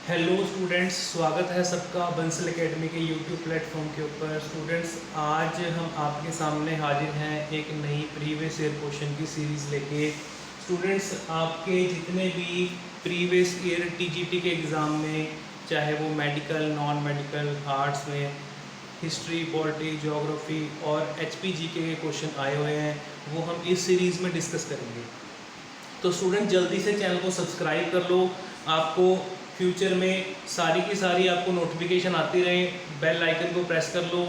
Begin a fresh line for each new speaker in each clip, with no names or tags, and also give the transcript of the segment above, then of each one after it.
Hello students, स्वागत है सबका बंसल एकेडमी के यूट्यूब प्लेटफॉर्म के ऊपर। स्टूडेंट्स, आज हम आपके सामने हाजिर हैं एक नई प्रीवियस ईयर क्वेश्चन की सीरीज़ लेके। स्टूडेंट्स, आपके जितने भी प्रीवियस ईयर टीजीटी के एग्ज़ाम में, चाहे वो मेडिकल, नॉन मेडिकल, आर्ट्स में हिस्ट्री, पॉलिटी, ज्योग्राफी और एचपीजीके के क्वेश्चन आए हुए हैं, वो हम इस सीरीज़ में डिस्कस करेंगे। तो स्टूडेंट, जल्दी से चैनल को सब्सक्राइब कर लो, आपको फ्यूचर में सारी की सारी आपको नोटिफिकेशन आती रहे। बेल आइकन को प्रेस कर लो।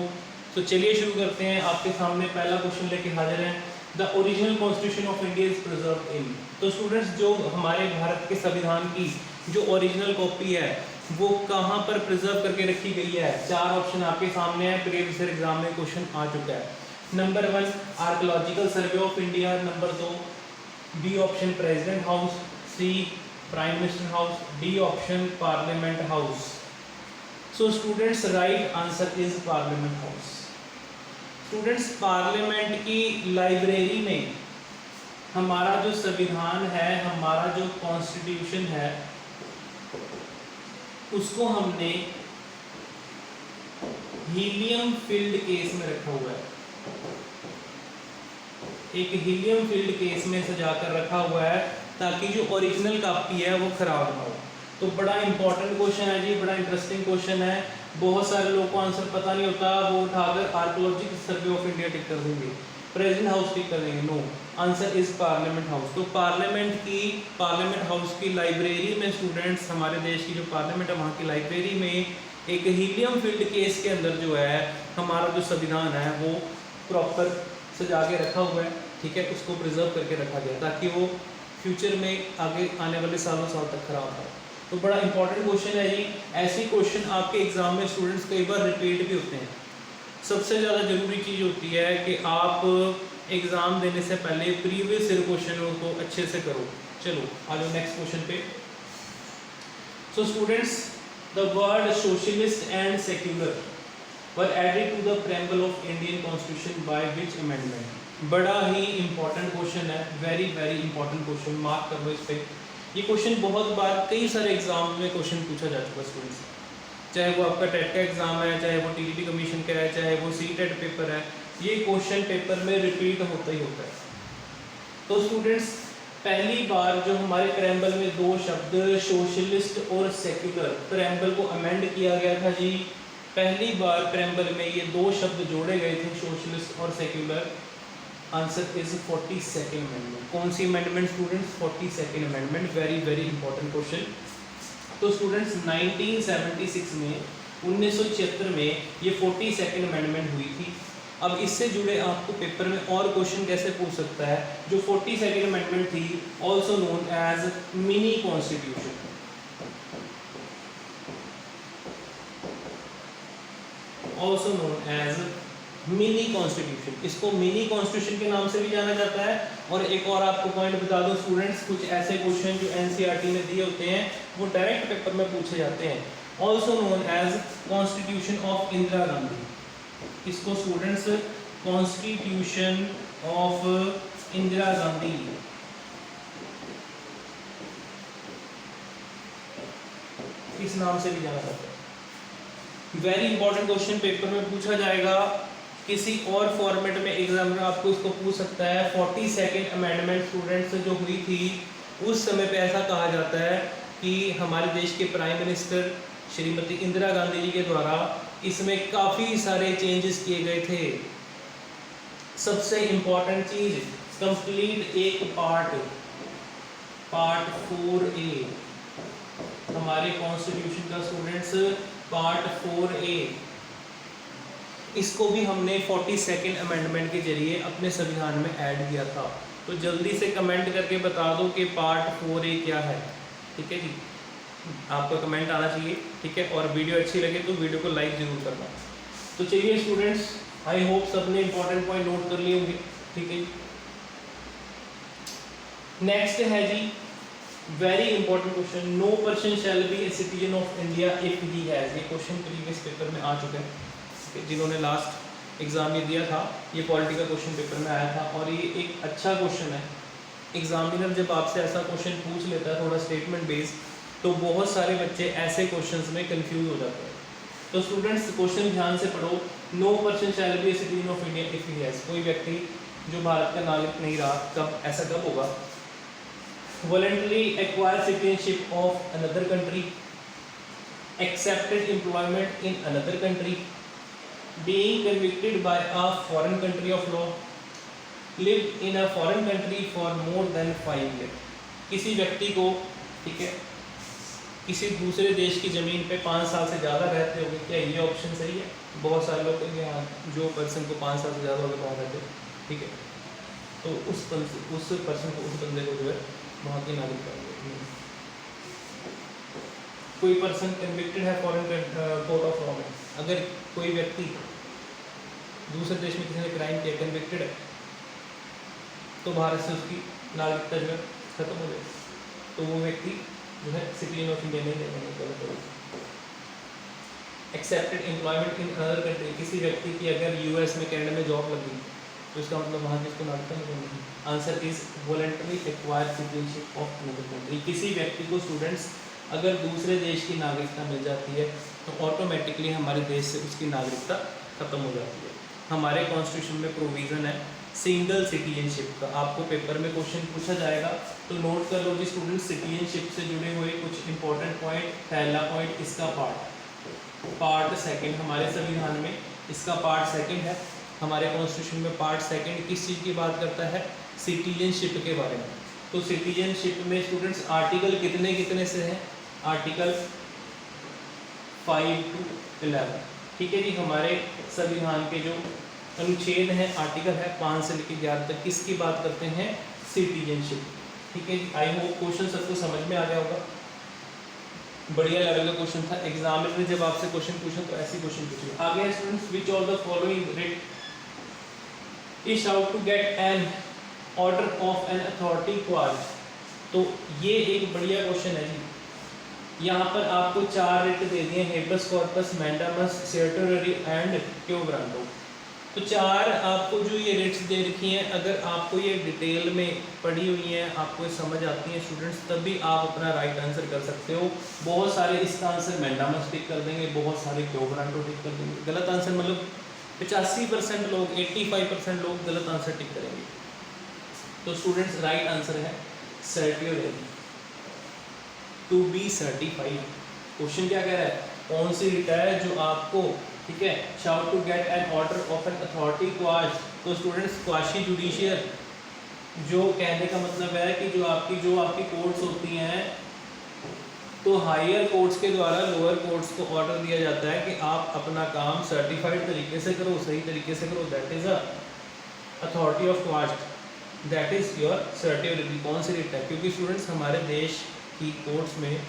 तो चलिए शुरू करते हैं। आपके सामने पहला क्वेश्चन लेके हाजिर हैं। The original constitution of India is preserve इन। तो स्टूडेंट्स, जो हमारे भारत के संविधान की जो ओरिजिनल कॉपी है वो कहाँ पर प्रिजर्व करके रखी गई है? चार ऑप्शन आपके सामने है। प्रीवियस ईयर एग्जाम में क्वेश्चन आ चुका है। Number 1 archaeological survey of India. Number 2 B option president house. C prime minister house. D option parliament house. So students, right answer is parliament house. Students, parliament की library में हमारा जो संविधान है, हमारा जो कॉन्स्टिट्यूशन है, उसको हमने हीलियम फिल्ड केस में रखा हुआ है। एक हीलियम फिल्ड केस में सजाकर रखा हुआ है ताकि जो ओरिजिनल कॉपी है वो खराब ना हो। तो बड़ा इंपॉर्टेंट क्वेश्चन है जी, बड़ा इंटरेस्टिंग क्वेश्चन है। बहुत सारे लोगों को आंसर पता नहीं होता, वो उठाकर archaeological survey of India tick कर देंगे, प्रेसिडेंट हाउस टिक कर देंगे। No, answer is parliament house. तो पार्लियामेंट हाउस की लाइब्रेरी में स्टूडेंट्स, हमारे देश की जो पार्लियामेंट है वहाँ की लाइब्रेरी में एक हीलियम फील्ड केस के अंदर जो है हमारा जो संविधान है वो प्रॉपर सजा के रखा हुआ है। ठीक है, उसको प्रिजर्व करके रखा गया ताकि वो फ्यूचर में आगे आने वाले सालों साल तक खराब हो। तो बड़ा इंपॉर्टेंट क्वेश्चन है जी। ऐसी क्वेश्चन आपके एग्जाम में स्टूडेंट्स कई बार रिपीट भी होते हैं। सबसे ज़्यादा ज़रूरी चीज़ होती है कि आप एग्ज़ाम देने से पहले प्रीवियस ईयर क्वेश्चनों को अच्छे से करो। चलो आ जाओ नेक्स्ट क्वेश्चन पे। So students, the word socialist and secular were added to the preamble of Indian constitution by which amendment? बड़ा ही इंपॉर्टेंट क्वेश्चन है, very very important question, mark कर लो इस पर। ये क्वेश्चन बहुत बार कई सारे एग्जाम में क्वेश्चन पूछा जा चुका है स्टूडेंट्स, चाहे वो आपका टेट का एग्जाम है, चाहे वो टीजीटी कमीशन का है, चाहे वो सीटेट पेपर है, ये क्वेश्चन पेपर में रिपीट होता ही होता है। तो स्टूडेंट्स, पहली बार जो हमारे प्रेम्बल में दो शब्द सोशलिस्ट और सेक्युलर, प्रेम्बल को अमेंड किया गया था जी। पहली बार प्रेम्बल में ये दो शब्द जोड़े गए थे, सोशलिस्ट और secular. Answer is 42nd amendment. कौन सी amendment students? 42nd amendment. Very very important question. तो स्टूडेंट्स, 1976 में 1976 में ये 42nd अमेंडमेंट हुई थी। अब इससे जुड़े आपको पेपर में और क्वेश्चन कैसे पूछ सकता है? जो 42nd अमेंडमेंट थी, also known as mini constitution, also known as mini constitution, इसको मिनी कॉन्स्टिट्यूशन के नाम से भी जाना जाता है। और एक और आपको पॉइंट बता दूं स्टूडेंट्स, कुछ ऐसे क्वेश्चन जो एनसीईआरटी ने दिए होते हैं वो डायरेक्ट पेपर में पूछे जाते हैं। Also known as constitution of Indira Gandhi, इसको students constitution of Indira Gandhi, इस नाम से भी जाना जाता है। वेरी इंपॉर्टेंट क्वेश्चन, पेपर में पूछा जाएगा, किसी और फॉर्मेट में एग्जामिनर आपको इसको पूछ सकता है। 42nd अमेंडमेंट स्टूडेंट्स जो हुई थी उस समय पे ऐसा कहा जाता है कि हमारे देश के प्राइम मिनिस्टर श्रीमती इंदिरा गांधी जी के द्वारा इसमें काफ़ी सारे चेंजेस किए गए थे। सबसे इम्पॉर्टेंट चीज़, कंप्लीट एक पार्ट 4A हमारे कॉन्स्टिट्यूशन का स्टूडेंट्स, पार्ट 4A, इसको भी हमने 42nd अमेंडमेंट के जरिए अपने संविधान में ऐड किया था। तो जल्दी से कमेंट करके बता दो कि पार्ट 4A क्या है। ठीक है जी, आपका कमेंट आना चाहिए। ठीक है, और वीडियो अच्छी लगे तो वीडियो को लाइक जरूर करना। तो चलिए स्टूडेंट्स, आई होप सबने इंपॉर्टेंट पॉइंट नोट कर लिए होंगे। ठीक है, नेक्स्ट है जी, very important question, no person shall be a citizen of India if he has. ये क्वेश्चन प्रीवियस पेपर में आ चुका है। जिन्होंने लास्ट एग्ज़ाम ये दिया था, ये पॉलिटिकल क्वेश्चन पेपर में आया था और ये एक अच्छा क्वेश्चन है। एग्जामिनर जब आपसे ऐसा क्वेश्चन पूछ लेता है थोड़ा स्टेटमेंट बेस्ड, तो बहुत सारे बच्चे ऐसे क्वेश्चंस में कंफ्यूज हो जाते हैं। तो स्टूडेंट्स क्वेश्चन ध्यान से पढ़ो। No person shall be a citizen of India if he has, कोई व्यक्ति जो भारत का नागरिक नहीं रहा, कब ऐसा कब होगा? Voluntary acquire citizenship of another country, accepted employment in another country, being convicted by a foreign country of law, lived in a foreign country for more than 5 years। किसी व्यक्ति को, ठीक है, किसी दूसरे देश की ज़मीन पे 5 साल से ज़्यादा रहते होंगे, क्या ये ऑप्शन सही है? बहुत सारे लोग कहेंगे हाँ, जो पर्सन को 5 साल से ज़्यादा होगा वहाँ रहते, ठीक है, तो उस पर्सन को, उस बंदे को जो है वहाँ की नागरिकता मिलेगी। कोई पर्सन कन्विक्टेड है फॉरेन कोर्ट ऑफ लॉ में, अगर कोई व्यक्ति दूसरे देश में किसी ने क्राइम किया, कन्विक्टेड है, तो भारत से उसकी नागरिकता जो है खत्म हो जाएगी, तो वो व्यक्ति जो है सिटीजन ऑफ इंडिया नहीं रहेगा, गलत होगा। Accepted employment in other country, किसी व्यक्ति की अगर यूएस में, कनाडा में जॉब लगी तो इसका मतलब वहाँ की उसको नागरिकता नहीं मिलेगी। Answer is voluntary acquired citizenship of another country. किसी व्यक्ति को स्टूडेंट्स अगर दूसरे देश की नागरिकता मिल जाती है तो ऑटोमेटिकली हमारे देश से उसकी नागरिकता खत्म हो जाती है। हमारे कॉन्स्टिट्यूशन में प्रोविज़न है सिंगल सिटीजनशिप का। आपको पेपर में क्वेश्चन पूछा जाएगा तो नोट कर लो जी स्टूडेंट, सिटीजनशिप से जुड़े हुए कुछ इंपॉर्टेंट पॉइंट। पहला पॉइंट इसका पार्ट सेकंड, हमारे संविधान में इसका पार्ट सेकंड है। हमारे कॉन्स्टिट्यूशन में पार्ट सेकंड किस चीज़ की बात करता है? सिटीजनशिप के बारे में। तो सिटीजनशिप में स्टूडेंट्स आर्टिकल कितने कितने से हैं? आर्टिकल 5 to 11, ठीक है जी। हमारे संविधान के जो अनुच्छेद हैं, आर्टिकल है 5 से लेकर 11 तक, किसकी बात करते हैं? सिटीजनशिप, ठीक है जी। आई होप क्वेश्चन सबको समझ में आ गया होगा। बढ़िया लेवल का क्वेश्चन था। एग्जाम में जब आपसे क्वेश्चन पूछे तो ऐसे क्वेश्चन पूछिए। आगे students, which of the following writ is out to get an order of an authority quash. तो ये एक बढ़िया क्वेश्चन है जी। यहाँ पर आपको 4 रिट दे दिए, हेबस कॉर्पस, मैंडामस, सर्टोररी एंड क्यो ग्रांडो। तो 4 आपको जो ये रिट्स दे रखी हैं, अगर आपको ये डिटेल में पढ़ी हुई हैं, आपको ये समझ आती हैं स्टूडेंट्स, तभी आप अपना राइट आंसर कर सकते हो। बहुत सारे इसका आंसर मैंडामस टिक कर देंगे, बहुत सारे क्यो ग्रांडो टिक कर देंगे। गलत आंसर मतलब 85% लोग, 85% लोग गलत आंसर टिक करेंगे। तो स्टूडेंट्स राइट आंसर है सर्टियोररी, टू बी सर्टिफाइड। क्वेश्चन क्या कह रहा है? कौन सी रिट है जो आपको, ठीक है, shout to get an order of an authority quash. तो स्टूडेंट्स क्वाशी जुडिशियल, जो कहने का मतलब है कि जो आपकी कोर्ट्स होती हैं, तो हायर कोर्ट्स के द्वारा लोअर कोर्ट्स को ऑर्डर दिया जाता है कि आप अपना काम सर्टिफाइड तरीके से करो, सही तरीके से करो। That is a authority of quash, that is your certiorari. कौन सी रिट है? क्योंकि स्टूडेंट्स हमारे देश की कोर्ट्स में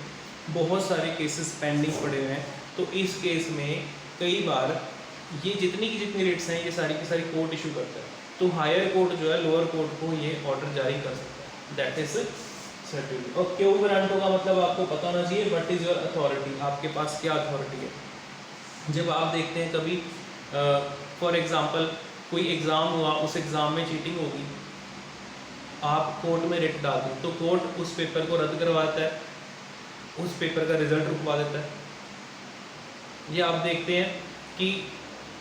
बहुत सारे केसेस पेंडिंग पड़े हुए हैं, तो इस केस में कई बार ये जितनी की जितनी रिट्स हैं ये सारी की सारी कोर्ट इशू करता है, तो हायर कोर्ट जो है लोअर कोर्ट को ये ऑर्डर जारी कर सकता है। That is certificate. और क्यों ग्रांटो का मतलब आपको पता होना चाहिए, व्हाट इज योर अथॉरिटी, आपके पास क्या अथॉरिटी है। जब आप देखते हैं कभी फॉर एग्जांपल कोई एग्ज़ाम हुआ, उस एग्ज़ाम में चीटिंग होगी, आप कोर्ट में रिट डाल दी, तो कोर्ट उस पेपर को रद्द करवाता है, उस पेपर का रिजल्ट रुकवा देता है। ये आप देखते हैं कि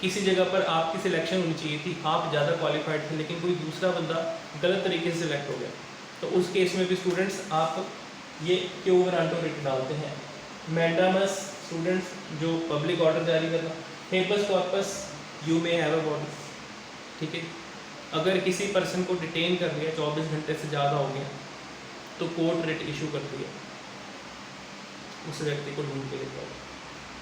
किसी जगह पर आपकी सिलेक्शन होनी चाहिए थी, आप ज़्यादा क्वालिफाइड थे, लेकिन कोई दूसरा बंदा गलत तरीके से सिलेक्ट हो गया, तो उस केस में भी स्टूडेंट्स आप ये क्यों ग्रांटो रिट डालते हैं। मैंडामस स्टूडेंट्स जो पब्लिक ऑर्डर जारी करना। Habeas corpus, you may have a body, ठीक है। अगर किसी पर्सन को डिटेन कर लिया, 24 घंटे से ज़्यादा हो गया, तो कोर्ट रिट इशू करती है, उस व्यक्ति को ढूंढ के लेकर।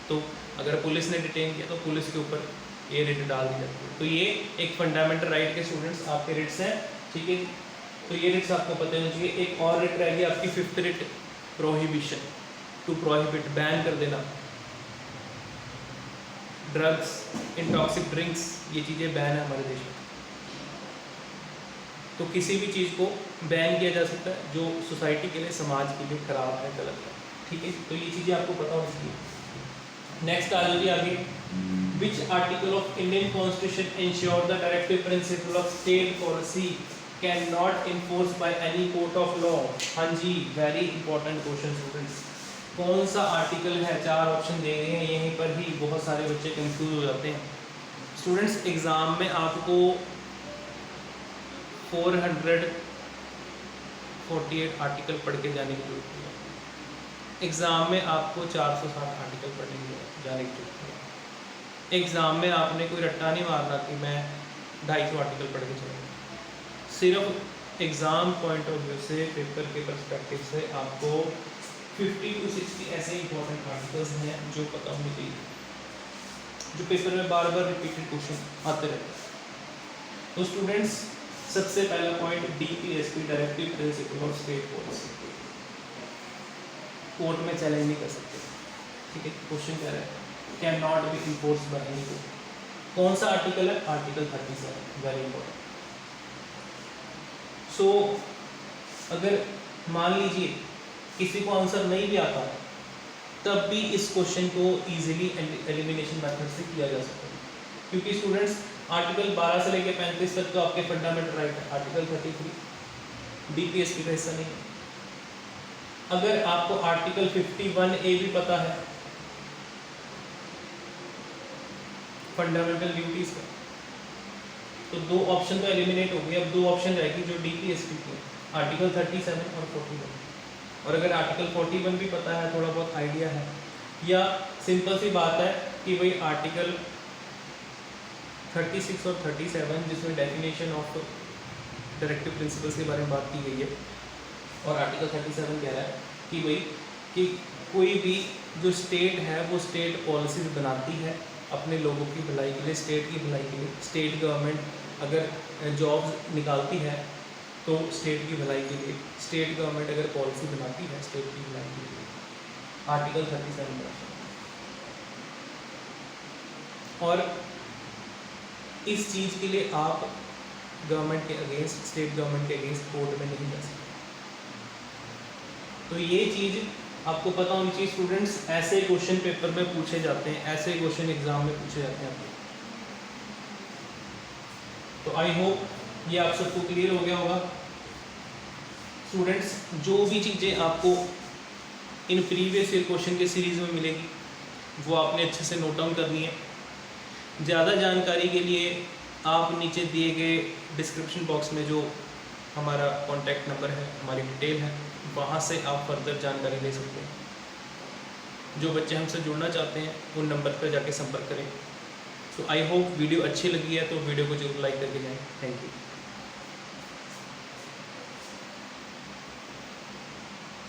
तो अगर पुलिस ने डिटेन किया तो पुलिस के ऊपर ये रिट डाल दी जाती है। तो ये एक फंडामेंटल राइट के स्टूडेंट्स आपके रिट्स हैं, ठीक है। तो ये रिट्स आपको पता होना चाहिए। एक और रिट रहेगी आपकी 5th writ, prohibition, to prohibit, ban कर देना। ड्रग्स, इंटॉक्सिक ड्रिंक्स, ये चीज़ें बैन है हमारे देश में। तो किसी भी चीज़ को बैन किया जा सकता है जो सोसाइटी के लिए, समाज के लिए खराब है, गलत है, ठीक है। तो ये चीज़ें आपको पता होनी चाहिए। नेक्स्ट आ जाइए आगे। Which article of Indian constitution ensure the directive principle of state policy can not enforce by any court of law. हाँ जी, वेरी इंपॉर्टेंट क्वेश्चन स्टूडेंट्स। कौन सा आर्टिकल है, 4 ऑप्शन दे गए हैं, यहीं पर ही बहुत सारे बच्चे कंफ्यूज हो जाते हैं। स्टूडेंट्स एग्ज़ाम में आपको 448 आर्टिकल पढ़ के जाने की जरूरत है। एग्ज़ाम में आपको 460 आर्टिकल पढ़ने की जाने की जरूरत है। एग्ज़ाम में आपने कोई रट्टा नहीं मारना कि मैं 250 आर्टिकल पढ़ के चलूँगा। सिर्फ एग्ज़ाम पॉइंट ऑफ व्यू से, पेपर के पर्सपेक्टिव से आपको 50 to 60 ऐसे इंपॉर्टेंट आर्टिकल्स हैं जो पता होने चाहिए, जो पेपर में बार बार रिपीटेड क्वेश्चन आते रहते हैं। तो स्टूडेंट्स सबसे पहला point DPSP directive principle of state policy, court में चैलेंज नहीं कर सकते। ठीक है, क्वेश्चन कह रहा है can not be enforce by any court. कौन सा आर्टिकल है? Article 37, very important. सो अगर मान लीजिए किसी को आंसर नहीं भी आता है, तब भी इस क्वेश्चन को इजीली एलिमिनेशन मेथड से किया जा सकता है, क्योंकि स्टूडेंट्स आर्टिकल 12 से लेकर 35 तक तो आपके फंडामेंटल राइट है। आर्टिकल 33 DPSP का हिस्सा नहीं है। अगर आपको आर्टिकल 51A भी पता है फंडामेंटल ड्यूटीज का, तो 2 ऑप्शन तो एलिमिनेट हो गए। अब 2 ऑप्शन रहेगी जो DPSP की, आर्टिकल 37 और 41। और अगर आर्टिकल 41 भी पता है, थोड़ा बहुत आइडिया है, या सिंपल सी बात है कि भाई आर्टिकल 36 और 37 जिसमें डेफिनेशन ऑफ डायरेक्टिव प्रिंसिपल्स के बारे में बात की गई है, और आर्टिकल 37 कह रहा है कि भाई कि कोई भी जो स्टेट है वो स्टेट पॉलिसीज बनाती है अपने लोगों की भलाई के लिए, स्टेट की भलाई के लिए। स्टेट गवर्नमेंट अगर जॉब्स निकालती है तो स्टेट की भलाई के लिए, स्टेट गवर्नमेंट अगर पॉलिसी बनाती है स्टेट की भलाई के लिए, आर्टिकल 37। और इस चीज़ के लिए आप गवर्नमेंट के अगेंस्ट, स्टेट गवर्नमेंट के अगेंस्ट कोर्ट में नहीं जा सकते। तो ये चीज़ आपको पता होनी चाहिए स्टूडेंट्स। ऐसे क्वेश्चन पेपर में पूछे जाते हैं, ऐसे क्वेश्चन एग्जाम में पूछे जाते हैं आपको। तो आई होप ये आप सबको क्लियर हो गया होगा स्टूडेंट्स। जो भी चीज़ें आपको इन प्रीवियस ईयर क्वेश्चन के सीरीज़ में मिलेगी वो आपने अच्छे से नोट डाउन करनी है। ज़्यादा जानकारी के लिए आप नीचे दिए गए डिस्क्रिप्शन बॉक्स में जो हमारा कॉन्टैक्ट नंबर है, हमारी डिटेल है, वहाँ से आप फर्दर जानकारी ले सकते हैं। जो बच्चे हमसे जुड़ना चाहते हैं उन नंबर पर जाके संपर्क करें। तो आई होप वीडियो अच्छी लगी है तो वीडियो को जरूर लाइक करके जाएं। Thank you.